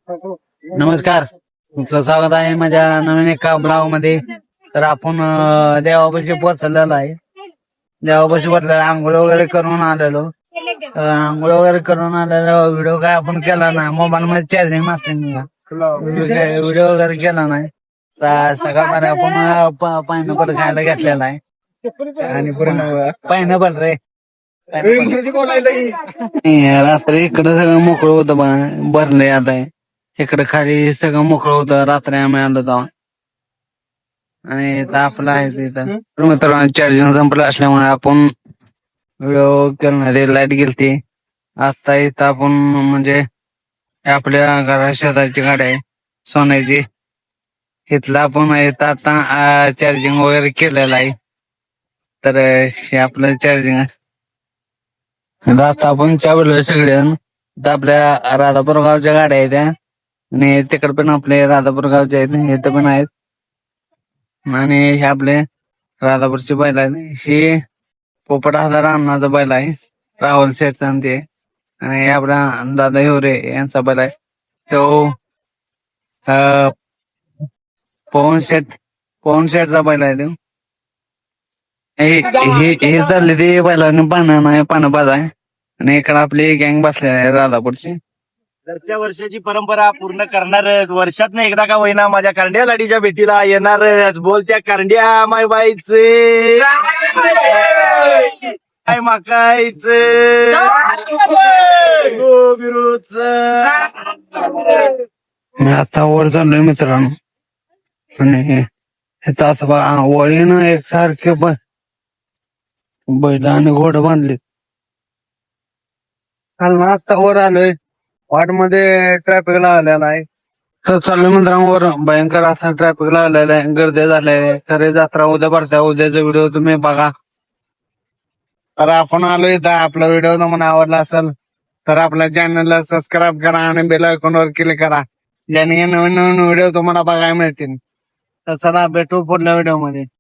नमस्कार, तुमचं स्वागत आहे माझ्या नवीन एका ब्लॉग मध्ये. तर आपण देवापाशी पोहोचलेलो आहे. देवापाशी पोहोचलेलो, आंघोळ वगैरे करून आलेलो. आंघोळ वगैरे करून आलेलो. व्हिडिओ काय आपण केला नाही, मोबाईल मध्ये चार्जिंग नसल्यामुळे व्हिडिओ वगैरे केला नाही. तर सकाळपर्यंत आपण पायनॅपल खायला घेतलेला आहे. आणि पायनॅपल रे रात्री इकडं सगळं मोकळं होतं बघा, भरलंय आता. इकडे खाली सगळं मोकळं होतं रात्री आम्ही आलो तेव्हा. आणि इथं आपलं आहे तिथं मित्रांनो, चार्जिंग संपलं असल्यामुळे आपण व्हिडिओ केला नाही, लाईट गेलती. आता इथं आपण म्हणजे आपल्या घरा शेजारची गाडी आहे सोन्याची, इथलं आपण इथं आता चार्जिंग वगैरे केलेलं आहे. तर हे आपलं चार्जिंग आहे. आता आपण चावलं सगळेजण. आपल्या राधापूर गावच्या गाड्या आहेत त्या, आणि तिकडे पण आपले राधापूर गावचे आहेत, इथं पण आहेत. आणि हे आपले राधापूरचे बैल आहेत. हे पोपट हजार अण्णाचा बैल आहे, राहुल शेठचा ते. आणि हे आपला दादा हिवरे यांचा बैल आहे, तो पवन शेठचा बैल आहे तो. हे चालले ते बैलाने पानं पाज आहे. आणि इकडे आपली गँग बसलेली आहे राधापूरची. तर त्या वर्षाची परंपरा पूर्ण करणारच, वर्षात एकदा का होईना माझ्या कारंड्या लाडीच्या भेटीला येणारच. बोल त्या कारंड्या माय बाईचे काय माकायच बिरूच. मी आता वर चाललोय मित्रांनो, आणि ह्याचा असं बघा, वळीनं एकसारखे बैल आणि घोडं बांधले. काल ना आता वर आलोय, वाट मध्ये ट्रॅफिक लागलेला आहे. तर चाललोय मित्रांनो वर, भयंकर असा ट्रॅफिक लागलेला आहे, गर्दी झालेली आहे. खरे जत्रा उद्या भरत्या, उद्याचा व्हिडिओ तुम्ही बघा. तर आपण आलो इथं. आपला व्हिडिओ तुम्हाला आवडला असेल तर आपल्या चॅनलला सबस्क्राईब करा आणि बेल आयकॉनवर क्लिक करा, ज्याने नवीन नवीन व्हिडिओ तुम्हाला बघायला मिळतील. तर चला भेटू पुढल्या व्हिडिओ मध्ये.